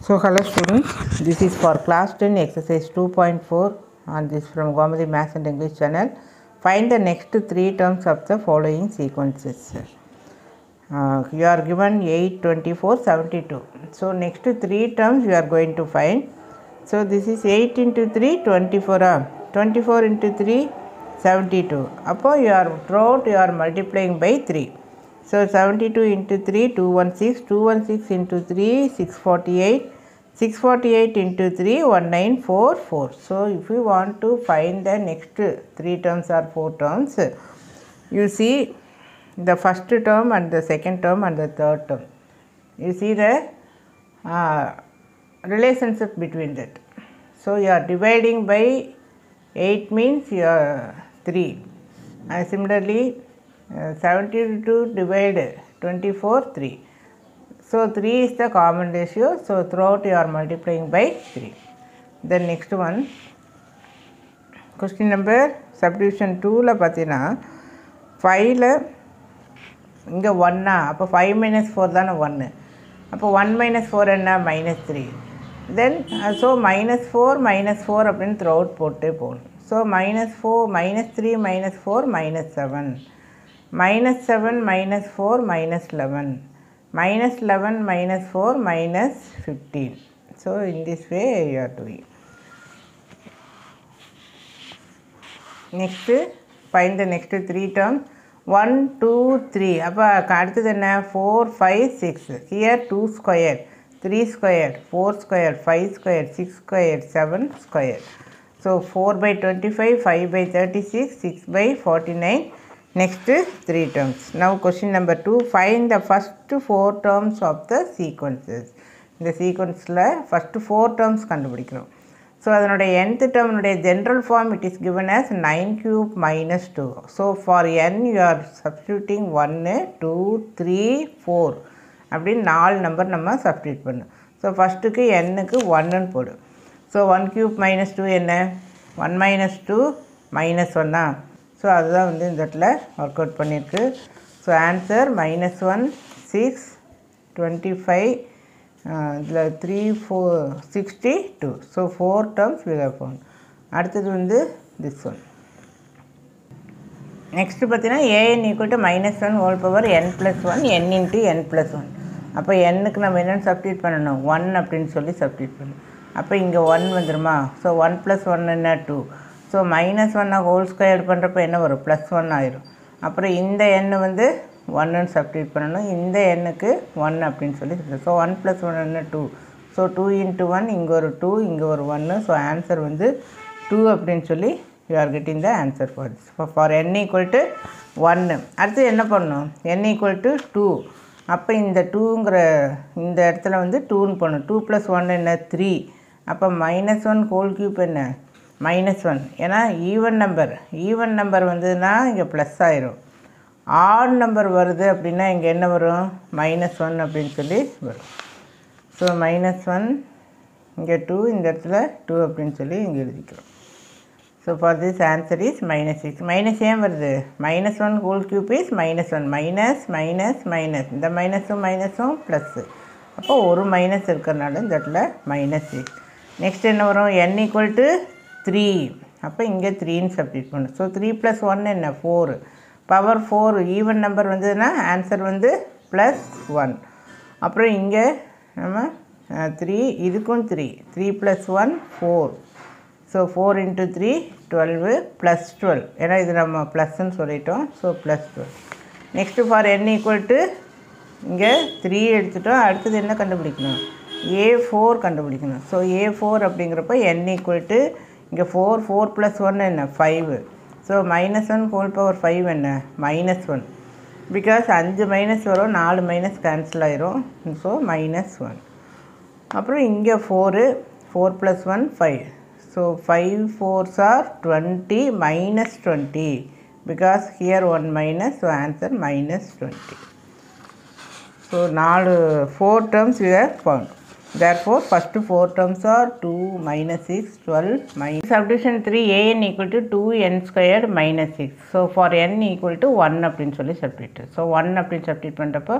So hello students, this is for class 10 exercise 2.4 and this from Gomathi Maths and English channel. Find the next three terms of the following sequences. You are given 8, 24, 72. So next three terms you are going to find. So this is 8 into 3, 24. 24 into 3, 72. Upon you are throughout you are multiplying by 3. So 72 into 3, 216, 216 into 3, 648, 648 into 3, 1944. So if you want to find the next three terms or four terms, you see the first term and the second term and the third term. You see the relationship between that. So you are dividing by 8 means you are 3. And similarly 72 divided 24, 3. So 3 is the common ratio. So throughout you are multiplying by 3. Then next one, question number subdivision 2 la pathina 5 la inga 1 appo 5 minus 4 dana 1 appo 1 minus 4 enna minus 3. Then so minus 4 appdin throughout potte pon. So minus 4 minus 3 minus 4 minus 7 minus 7 minus 4 minus 11 minus 11 minus 4 minus 15. So in this way you are doing. Next find the next three terms. 1 2 3 appa அடுத்தது என்ன 4 5 6. Here 2 square 3 square 4 square 5 square 6 square 7 square. So 4 by 25 5 by 36 6 by 49. Next three terms. Now question number 2, find the first four terms of the sequences. இந்த sequenceல first four terms கண்டுபிடிக்கிறோம். So அதனுடைய nth term உடைய general form it is given as 9 cube minus 2. So for n you are substituting 1 2 3 4 அப்படி 4 number நம்ம substitute பண்ணணும். So ஃபஸ்ட்டுக்கு n-க்கு 1ன்னு போடு. So 1 cube minus 2 என்ன 1 minus 2 minus 1 தான். ஸோ அதுதான் வந்து இந்த இடத்துல ஒர்க் அவுட் பண்ணியிருக்கு. ஸோ ஆன்சர் -1 6 25 இதில் 3 4 62. So 4 terms we have found. அடுத்தது வந்து this one. நெக்ஸ்ட்டு பார்த்தீங்கன்னா an = -1 whole power n + 1 n into n + 1. அப்போ n-க்கு நம்ம என்னென்னு சப்ஸ்டிட்யூட் பண்ணணும் 1 அப்படின்னு சொல்லி சப்ஸ்டிட்யூட் பண்ணணும். அப்போ இங்கே 1 வந்துடுமா. ஸோ 1 + 1 என்ன 2. ஸோ -1 ஹோல் ஸ்கொயர் பண்ணுறப்போ என்ன வரும் +1 ஆயிரும். அப்புறம் இந்த n வந்து 1ன்னு சப்ஸ்டிட்யூட் பண்ணணும். இந்த n-க்கு 1 அப்படின்னு சொல்லி. ஸோ 1 + 1 என்ன 2. ஸோ 2 into 1 இங்கே ஒரு 2 இங்கே ஒரு 1. ஸோ ஆன்சர் வந்து 2 அப்படின்னு சொல்லி you are getting the answer for this. For n = 1. அடுத்து என்ன பண்ணணும் n = 2. அப்போ இந்த 2ங்கிற இந்த இடத்துல வந்து 2ன்னு பண்ணணும். 2 + 1 என்ன 3. அப்போ -1 ஹோல் கியூப் என்ன -1. ஏன்னா ஈவன் நம்பர் வந்ததுன்னா இங்கே ப்ளஸ் ஆயிரும். ஆட் நம்பர் வருது அப்படின்னா இங்கே என்ன வரும் -1 அப்படின்னு சொல்லி வரும். ஸோ -1 இங்கே 2 இந்த இடத்துல 2 அப்படின்னு சொல்லி இங்கே எழுதிக்கிறோம். So for this answer is -6. Minus ஏன் வருது -1 whole cube is -1 minus minus minus இந்த மைனஸும் ப்ளஸ்ஸு. அப்போ ஒரு மைனஸ் இருக்கிறனால இந்த இடத்துல -6. நெக்ஸ்ட் என்ன வரும் n = 3. அப்போ இங்கே 3ன்னு சப்ஸ்டிட்யூட் பண்ணணும். ஸோ 3 + 1 என்ன 4 பவர் 4 ஈவன் நம்பர் வந்ததுன்னா ஆன்சர் வந்து +1. அப்புறம் இங்கே நம்ம 3 இதுக்கும் 3 + 1 4. So 4 into 3 12 + 12. ஏன்னா இது நம்ம ப்ளஸ்ன்னு சொல்லிட்டோம். ஸோ +12. நெக்ஸ்ட்டு ஃபார் n = இங்கே 3 எடுத்துட்டோம். அடுத்தது என்ன கண்டுபிடிக்கணும் a4 கண்டுபிடிக்கணும். ஸோ a4 அப்படிங்கிறப்ப n = இங்கே 4 + 1 என்ன 5. ஸோ -1 ஹோல் பவர் 5 என்ன -1. பிகாஸ் 5 மைனஸ் வரும் 4 மைனஸ் கேன்சல் ஆயிரும். ஸோ -1. அப்புறம் இங்கே 4 + 1 5. So 5 4s are 20 -20 because here 1 minus. So answer -20. So 4 terms we have found. Therefore first 4 terms are 2 -6 12 minus. Subdivision 3 an = 2n² -6. So for n = 1 அப்படின்னு சொல்லி substitute. So 1 அப்படின்னு substitute பண்ணுறப்போ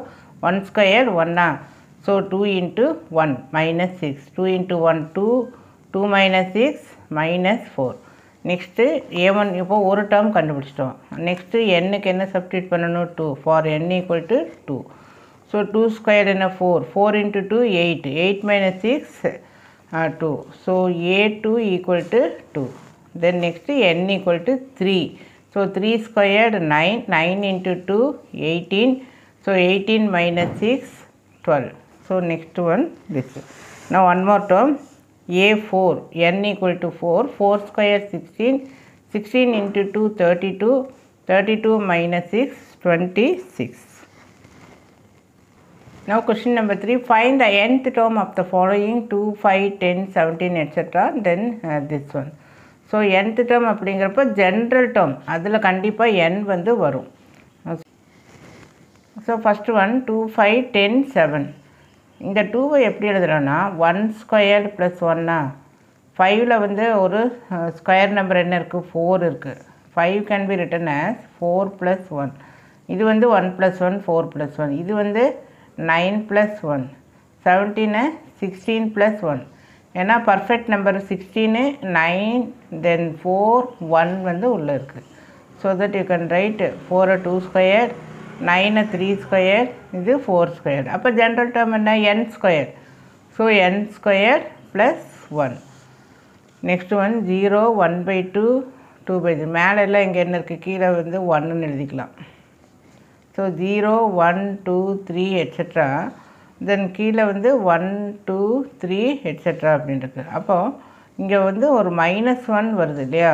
1² 1. So 2 into 1 minus 6. 2 into 1 2. 2 minus 6 minus 4. Next a1 இப்போ ஒரு term கண்டுபிடிச்சிட்டோம். Next nக்கு என்ன substitute பண்ணணும் 2 for n equal to 2. So 2 squared என்ன 4. 4 into 2 8. 8 minus 6 2. So a2 equal to 2. Then next n equal to 3. So 3 squared 9. 9 into 2 18. So 18 minus 6 12. So next one this. Now one more term a4 n equal to 4. 4 square 16. 16 into 2 32. 32 minus 6 26. Now question number 3. Find the nth term of the following 2, 5, 10, 17 etc. Then this one. So nth term அப்படிங்கிறப்ப general term அதில் கண்டிப்பாக n வந்து வரும். So first one 2, 5, 10, 7. இந்த 2வை எப்படி எழுதுறோன்னா 1 squared plus 1 5ல் வந்து ஒரு square number என்ன இருக்குது 4 இருக்குது. 5 கேன் பி ரிட்டன் as 4 + 1. இது வந்து 1 + 1 4 + 1. இது வந்து 9 + 1. 17 16 + 1. ஏன்னா பர்ஃபெக்ட் நம்பர் 16 9 தென் 4 1 வந்து உள்ளே இருக்குது. So that you can write 4 2 square 9 3 square இது 4 ஸ்கொயர். அப்போ ஜென்ரல் டேர்ம் என்ன n square. So n square plus 1. Next one 0 1/2 2/3. மேலெல்லாம் இங்கே என்ன இருக்குது கீழே வந்து 1ன்னு எழுதிக்கலாம். So 0 1 2 3 etcetera. தென் கீழே வந்து 1 2 3 எட்ஸெட்ரா அப்படின்றது. அப்போது இங்கே வந்து ஒரு -1 வருது இல்லையா.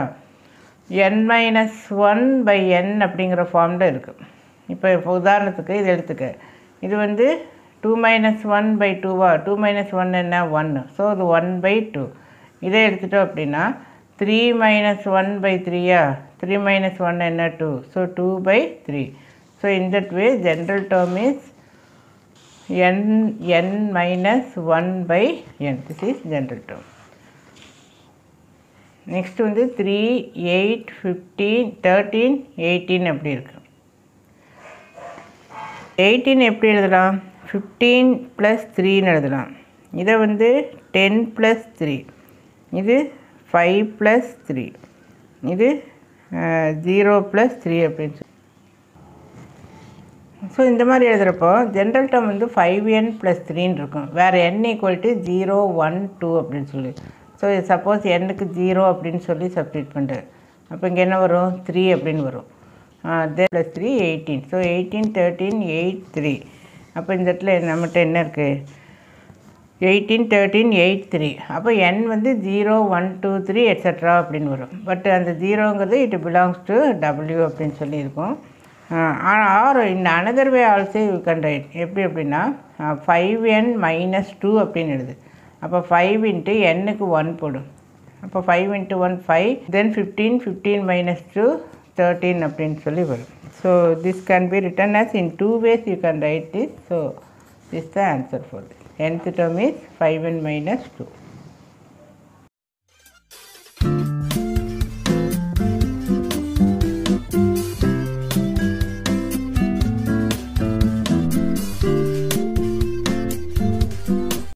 n-1/n அப்படிங்கிற ஃபார்மில் இருக்குது. இப்போ உதாரணத்துக்கு இது எடுத்துக்க. இது வந்து 2 - 1/2வா. 2 - 1 என்ன 1. ஸோ அது 1/2. இதை எடுத்துட்டோம் அப்படின்னா 3 - 1/3யா. 3 - 1 என்ன 2. So 2/3. So in that way general term is n minus 1/n. This is general term. Next வந்து 3 8 15 13 18 எப்படி இருக்கு. 18 எப்படி எழுதலாம் 15 + 3ன்னு எழுதலாம். இதை வந்து 10 + 3. இது 5 + 3. இது 0 + 3 அப்படின்னு சொல்லி. ஸோ இந்த மாதிரி எழுதுகிறப்போ ஜென்ரல் டேர்ம் வந்து 5n + 3ன்னு இருக்கும். வேறு n = 0 1 2 அப்படின்னு சொல்லி. ஸோ சப்போஸ் n-க்கு 0 அப்படின்னு சொல்லி சப்ஸ்டிட்யூட் பண்ணுறேன். அப்போ இங்கே என்ன வரும் 3 அப்படின்னு வரும். தென் +3 18. ஸோ 18 13 8 3. அப்போ இந்த இடத்துல நம்மகிட்ட என்ன இருக்குது 18 13 8 3. அப்போ n வந்து 0 1 2 3 எட்ஸெட்ரா அப்படின்னு வரும். பட் அந்த 0ங்கிறது இட் பிலாங்ஸ் டு w அப்படின்னு சொல்லியிருக்கோம். ஆர் இந்த another way also you can write. எப்படி அப்படின்னா 5n - 2 அப்படின்னு எழுது. அப்போ 5 into n-க்கு 1 போடும். அப்போ 5 into 1 5. தென் 15 15 - 2 13 அப்படின்னு சொல்லி வரும். So this can be written as in 2 ways you can write this. So this is the answer for this. Nth term is 5n - 2.